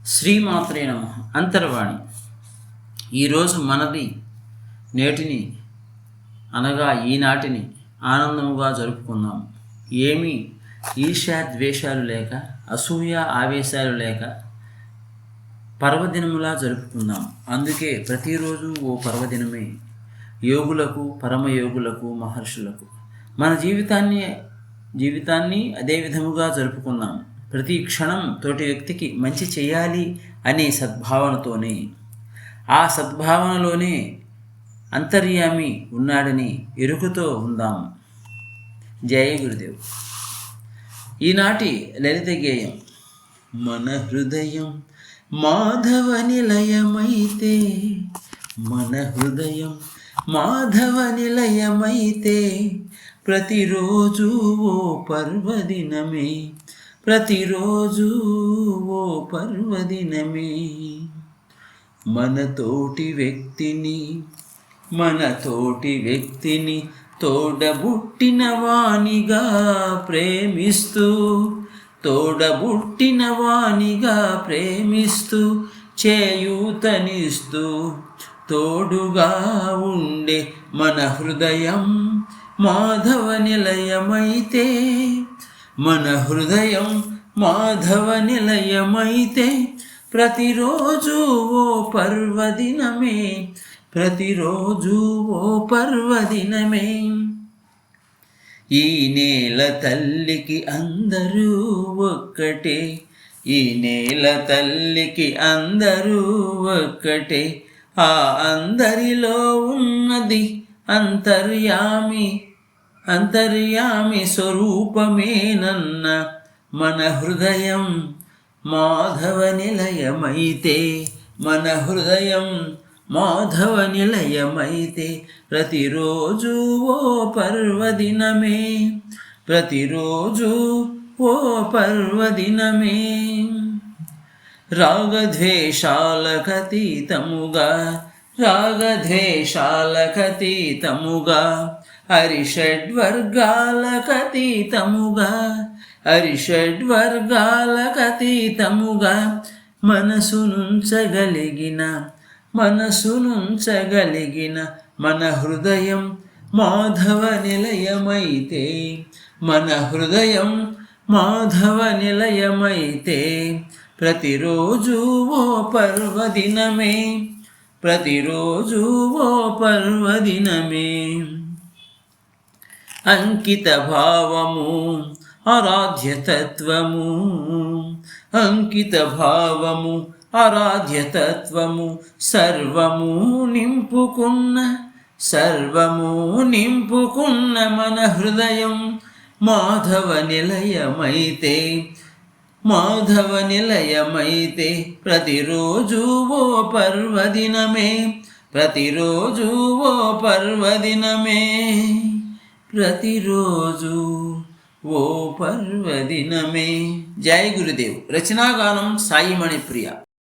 శ్రీమాత్రే నమః. అంతర్వాణి. ఈరోజు మనది నేటిని అనగా ఈనాటిని ఆనందముగా జరుపుకుందాం. ఏమీ ఈర్ష్య ద్వేషాలు లేక, అసూయ ఆవేశాలు లేక పర్వదినములా జరుపుకుందాం. అందుకే ప్రతిరోజు ఓ పర్వదినమే యోగులకు, పరమయోగులకు, మహర్షులకు. మన జీవితాన్ని అదే విధముగా జరుపుకుందాం. ప్రతి క్షణం తోటి వ్యక్తికి మంచి చేయాలి అనే సద్భావనతోనే, ఆ సద్భావనలోనే అంతర్యామి ఉన్నాడని ఎరుకతో ఉందాం. జయ గురుదేవ్. ఈనాటి లలిత గేయం. మన హృదయం మాధవ నిలయమైతే, మన హృదయం మాధవ నిలయమైతే, ప్రతిరోజు ఓ పర్వదినమే, ప్రతిరోజు ఓ పర్వదినమే. మనతోటి వ్యక్తిని తోడబుట్టిన వానిగా ప్రేమిస్తూ చేయూతనిస్తూ తోడుగా ఉండే మన హృదయం మాధవ నిలయమైతే, మన హృదయం మాధవ నిలయమైతే, ప్రతిరోజు ఓ పర్వదినమే, ప్రతిరోజు ఓ పర్వదినమే. ఈ నేల తల్లికి అందరూ ఒక్కటే, ఈ నేల తల్లికి అందరూ ఒక్కటే, ఆ అందరిలో ఉన్నది అంతర్యామి స్వరూపమేనన్న మన హృదయం మాధవ నిలయమైతే, మన హృదయం మాధవ నిలయమైతే, ప్రతిరోజు ఓ పర్వదినమే, ప్రతిరోజు ఓ పర్వదినమే. రాగద్వేషాలకతీతముగా అరిషడ్వర్గాలకతీతముగా మనసునుంచగలిగిన మన హృదయం మాధవ నిలయమైతే, మన హృదయం మాధవ నిలయమైతే, ప్రతిరోజు ఓ పర్వదినమే, ప్రతిరోజు ఓ పర్వదినమే. అంకిత భావము ఆరాధ్యతత్వము, అంకిత భావము ఆరాధ్యతత్వము, సర్వము నింపుకున్న మన హృదయం మాధవ నిలయమైతే, మాధవ నిలయమైతే, ప్రతిరోజు ఓ పర్వదినమే, ప్రతిరోజు ఓ పర్వదినమే, ప్రతిరోజు ఓ పర్వదినమే. జై గురుదేవ్. రచనాగానం సాయి మణిప్రియ.